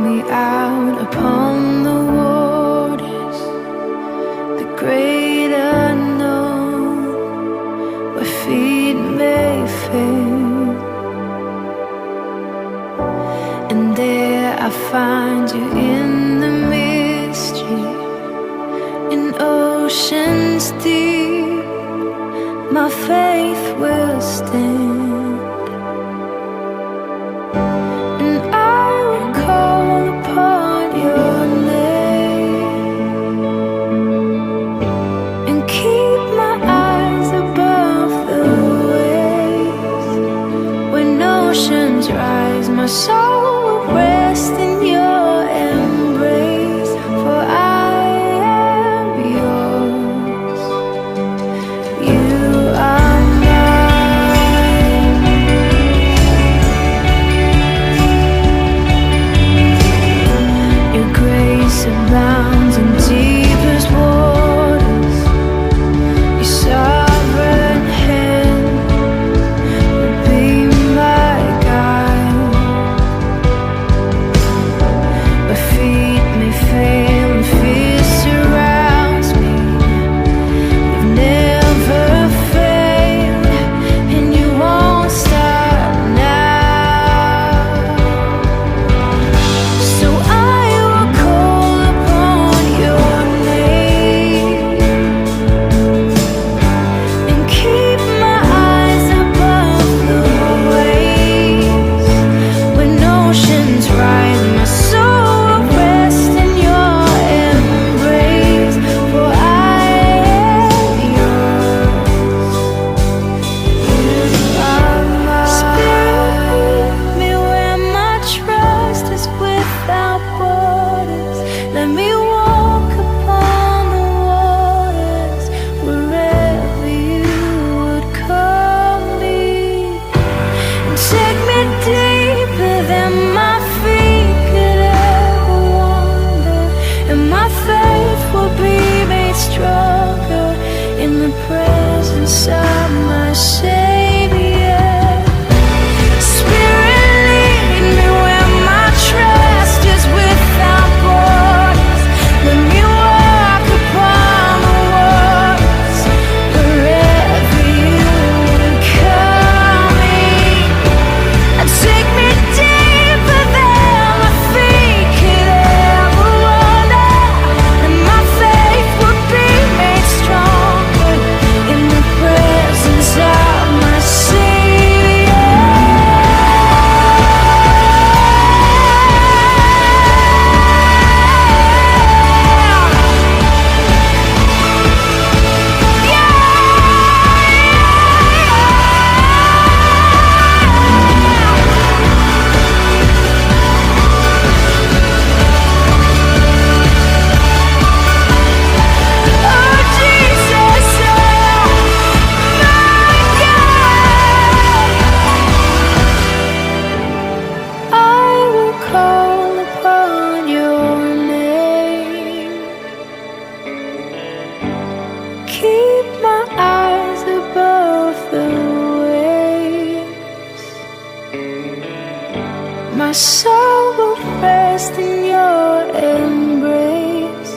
me out upon the waters, the great unknown, where feet may fail. And there I find you in the mystery, in oceans deep, my faith will stand. And I will call upon your name, and keep my eyes above the waves. When oceans rise, my soul will rest in your embrace, for I am yours. You are mine. Your grace abounds in deepest waters. Your sovereign hand will be my guide. My feet may fail and fear surrounds me. You've never failed, and you won't stop now. So I will call upon your name, and keep my eyes above the waves. When oceans rise, my soul will rest in your embrace, for I am yours. You are mine. Spirit, lead me where my trust is without borders. Let me walk upon the waters, wherever you would call me. And take me deeper than my feet could ever wander, and my faith will be made stronger in the presence of my Savior. Spirit, lead me where my trust is without borders. Let me walk upon the waters, wherever you would call me. And take me deeper than my feet could ever wander, and my faith will be made stronger in the presence of my Savior. Oh Jesus, my God, I will call upon your name, keep my eyes above the waves. My soul will rest in your embrace.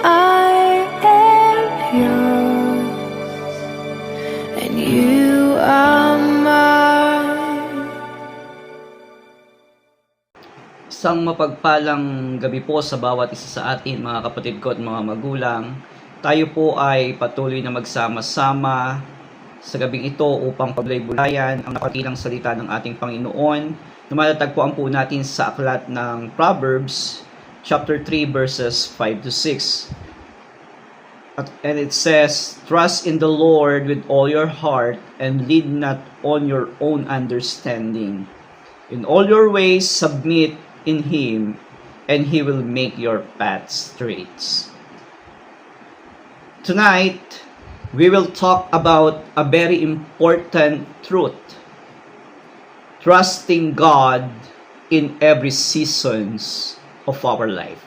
I am yours, and you are mine. Isang mapagpalang gabi po sa bawat isa sa atin, mga kapatid ko at mga magulang. Tayo po ay patuloy na magsama-sama sa gabing ito upang pagbulay-bulayan ang nakatilang salita ng ating Panginoon na matatagpuan po natin sa aklat ng Proverbs chapter 3 verses 5 to 6. And it says, "Trust in the Lord with all your heart and lean not on your own understanding. In all your ways submit in Him, and He will make your path straight." Tonight, we will talk about a very important truth. Trusting God in every seasons of our life.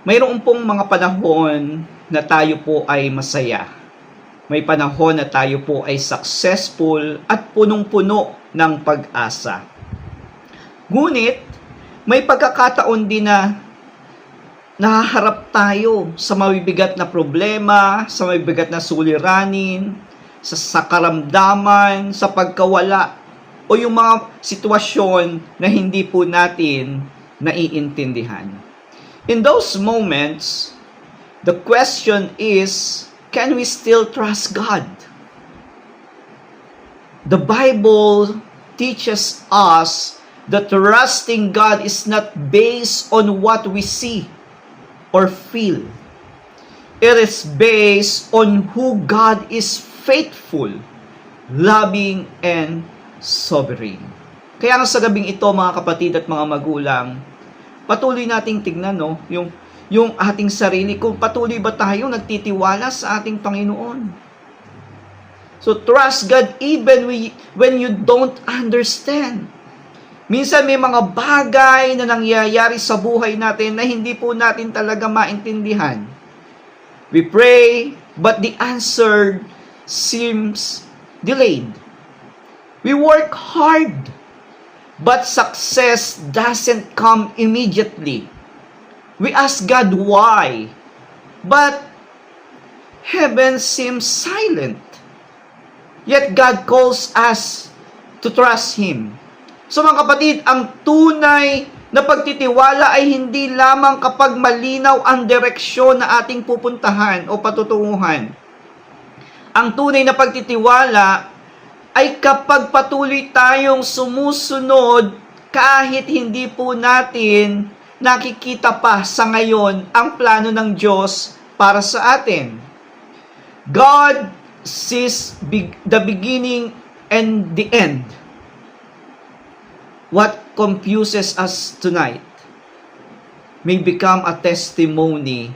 Mayroon pong mga panahon na tayo po ay masaya. May panahon na tayo po ay successful at punong-puno ng pag-asa. Ngunit, May pagkakataon din na nahaharap tayo sa mabibigat na problema, sa mabibigat na suliranin, sa karamdaman, sa pagkawala, o yung mga sitwasyon na hindi po natin naiintindihan. In those moments, the question is, can we still trust God? The Bible teaches us that trusting God is not based on what we see or feel. It is based on who God is faithful, loving, and sovereign. Kaya nga sa gabing ito, mga kapatid at mga magulang, patuloy nating tignan yung ating sarili, kung patuloy ba tayo nagtitiwala sa ating Panginoon. So trust God even when you don't understand. Minsan may mga bagay na nangyayari sa buhay natin na hindi po natin talaga maintindihan. We pray, but the answer seems delayed. We work hard, but success doesn't come immediately. We ask God why, but heaven seems silent. Yet God calls us to trust Him. So mga kapatid, ang tunay na pagtitiwala ay hindi lamang kapag malinaw ang direksyon na ating pupuntahan o patutunguhan. Ang tunay na pagtitiwala ay kapag patuloy tayong sumusunod kahit hindi po natin nakikita pa sa ngayon ang plano ng Diyos para sa atin. God sees the beginning and the end. What confuses us tonight may become a testimony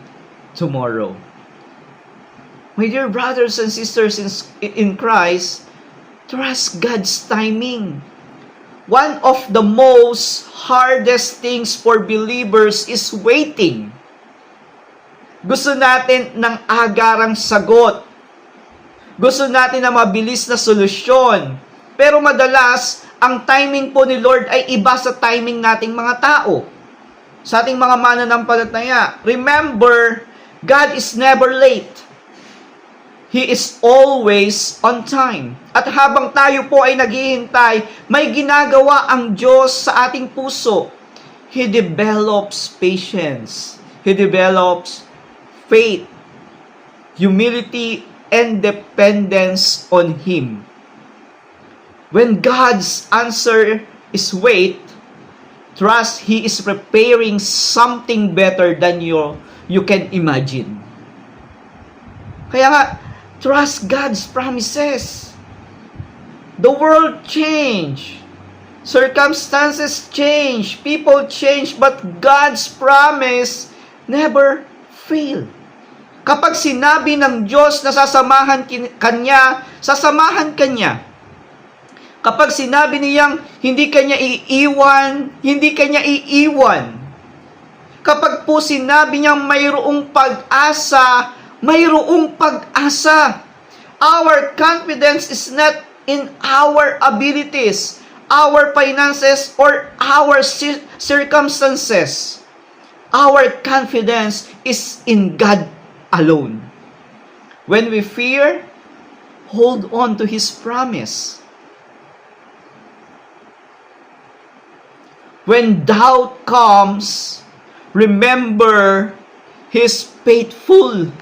tomorrow. My dear brothers and sisters in Christ, trust God's timing. One of the most hardest things for believers is waiting. Gusto natin ng agarang sagot. Gusto natin na mabilis na solusyon. Pero madalas, ang timing po ni Lord ay iba sa timing nating mga tao. Sa ating mga mananampalataya. Remember, God is never late. He is always on time. At habang tayo po ay naghihintay, may ginagawa ang Diyos sa ating puso. He develops patience. He develops faith, humility, and dependence on Him. When God's answer is wait, trust He is preparing something better than you can imagine. Kaya nga, trust God's promises. The world change. Circumstances change. People change. But God's promise never fail. Kapag sinabi ng Diyos na sasamahan Kanya, sasamahan Kanya. Kapag sinabi niyang hindi Kanya iiwan, hindi Kanya iiwan. Kapag po sinabi niyang mayroong pag-asa, mayroong pag-asa. Our confidence is not in our abilities, our finances, or our circumstances. Our confidence is in God alone. When we fear, hold on to His promise. When doubt comes, remember His faithfulness.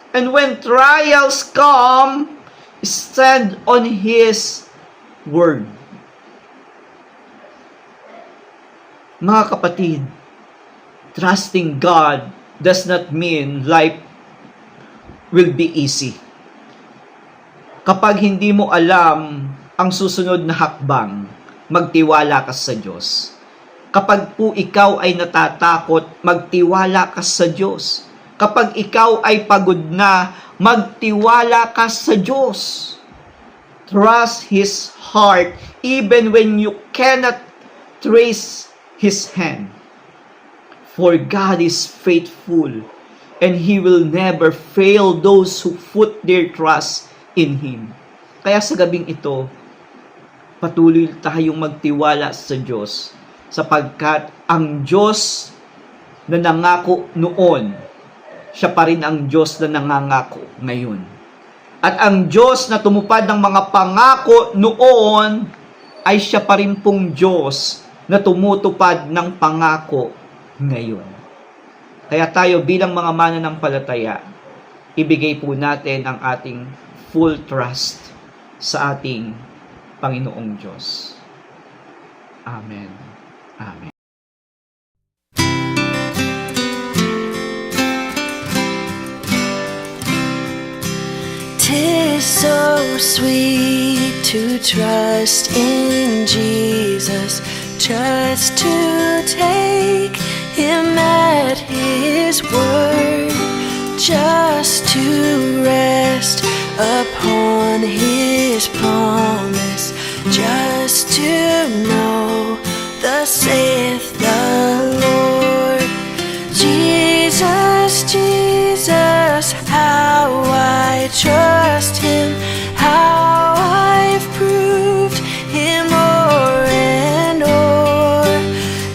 And when trials come, stand on His word. Mga kapatid, trusting God does not mean life will be easy. Kapag hindi mo alam ang susunod na hakbang, magtiwala ka sa Diyos. Kapag po ikaw ay natatakot, magtiwala ka sa Diyos. Kapag ikaw ay pagod na, magtiwala ka sa Diyos. Trust His heart even when you cannot trace His hand. For God is faithful, and He will never fail those who put their trust in Him. Kaya sa gabing ito, patuloy tayong magtiwala sa Diyos, sapagkat ang Diyos na nangako noon, siya pa rin ang Diyos na nangangako ngayon. At ang Diyos na tumupad ng mga pangako noon, ay siya pa rin pong Diyos na tumutupad ng pangako ngayon. Kaya tayo bilang mga mananampalataya, ibigay po natin ang ating full trust sa ating Panginoong Diyos. Amen. Amen. Tis so sweet to trust in Jesus, just to take Him at His word, just to rest upon His promise, just to know thus saith the Lord. Jesus, Jesus, how I trust Him, how I've proved Him o'er and o'er.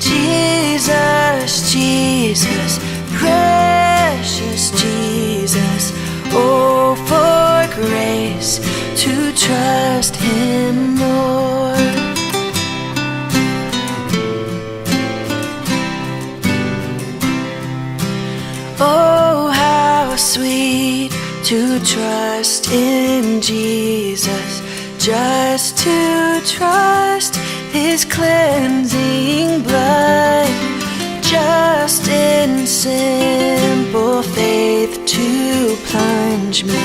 Jesus, Jesus, precious Jesus, oh, for grace to trust Him more. Oh, how sweet to trust in Jesus, just to trust His cleansing blood, just in simple faith to plunge me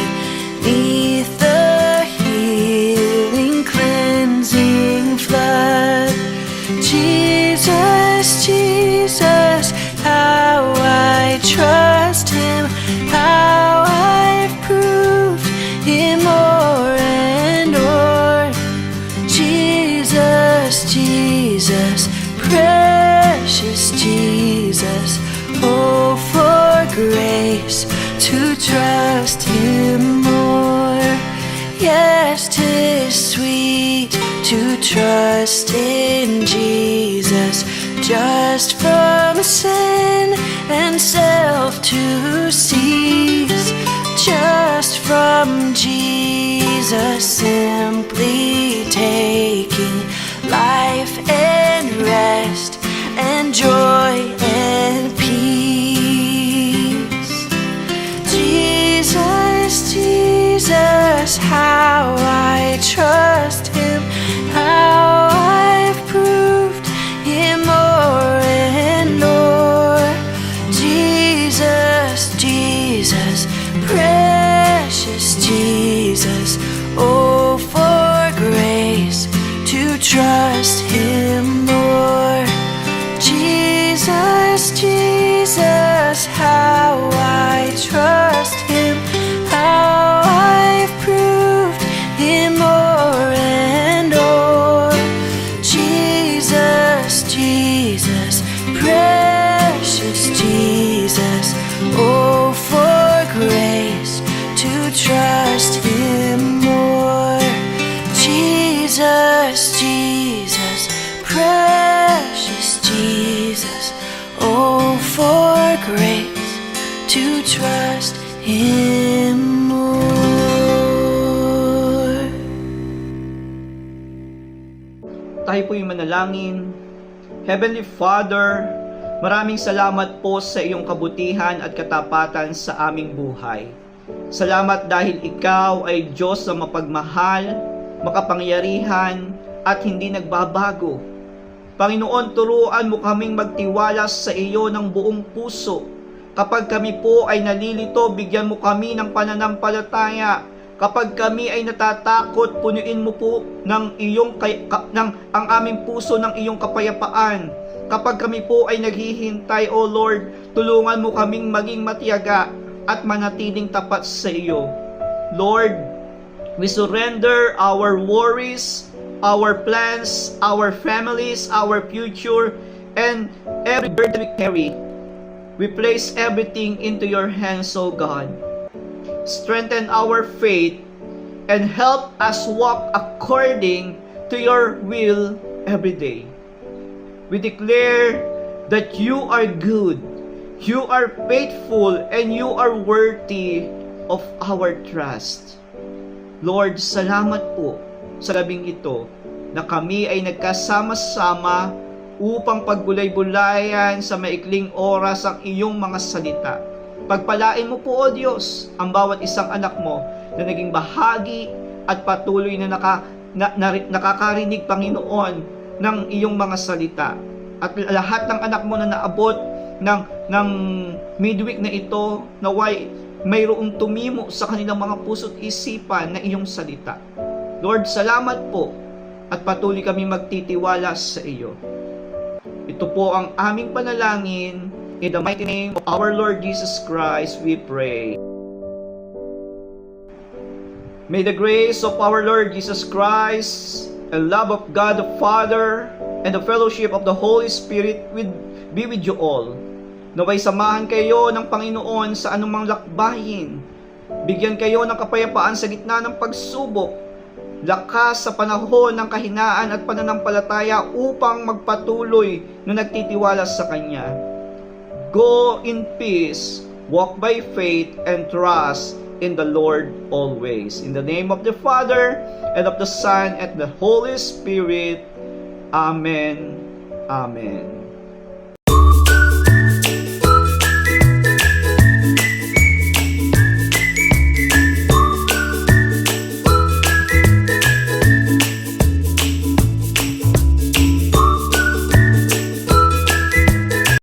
neath the healing, cleansing flood. Jesus, Jesus, how I trust Him, how I've proved Him o'er and o'er. Jesus, Jesus, precious Jesus, oh, for grace to trust Him more. Yes, 'tis sweet to trust in Jesus, just from sin and self to cease, just from Jesus simply taking life and rest and joy and peace. Jesus, Jesus, how I trust Him, how I've proved Him o'er and o'er. Jesus, Jesus, precious Jesus, oh, for grace to trust Him more. Jesus, Jesus, how I trust Him, how I've proved Him o'er and o'er. Jesus, Jesus, precious Jesus, oh, for grace to trust Him more. Jesus, Jesus, precious Jesus, oh, for grace to trust Him more. Tayo po yung manalangin. Heavenly Father, maraming salamat po sa iyong kabutihan at katapatan sa aming buhay. Salamat dahil Ikaw ay Diyos na mapagmahal, makapangyarihan, at hindi nagbabago. Panginoon, turuan mo kaming magtiwala sa iyo ng buong puso. Kapag kami po ay nalilito, bigyan mo kami ng pananampalataya. Kapag kami ay natatakot, punuin mo po ang aming puso ng iyong kapayapaan. Kapag kami po ay naghihintay, O Lord, tulungan mo kaming maging matiyaga at manatiling tapat sa iyo. Lord, we surrender our worries, our plans, our families, our future, and every burden we carry. We place everything into your hands, O God. Strengthen our faith and help us walk according to your will every day. We declare that you are good, you are faithful, and you are worthy of our trust. Lord, salamat po sa gabing ito na kami ay nagkasama-sama upang paggulay-bulayan sa maikling oras ang iyong mga salita. Pagpalain mo po, O Diyos, ang bawat isang anak mo na naging bahagi at patuloy na nakakarinig, Panginoon, ng iyong mga salita. At lahat ng anak mo na naabot ng midweek na ito, naway mayroong tumimo sa kanilang mga puso't isipan na iyong salita. Lord, salamat po at patuloy kami magtitiwala sa iyo. Ito po ang aming panalangin. In the mighty name of our Lord Jesus Christ, we pray. May the grace of our Lord Jesus Christ, and love of God the Father, and the fellowship of the Holy Spirit be with you all. Naway samahan kayo ng Panginoon sa anumang lakbayin. Bigyan kayo ng kapayapaan sa gitna ng pagsubok, lakas sa panahon ng kahinaan at pananampalataya upang magpatuloy na nagtitiwala sa Kanya. Go in peace, walk by faith, and trust in the Lord always. In the name of the Father, and of the Son, and the Holy Spirit. Amen. Amen.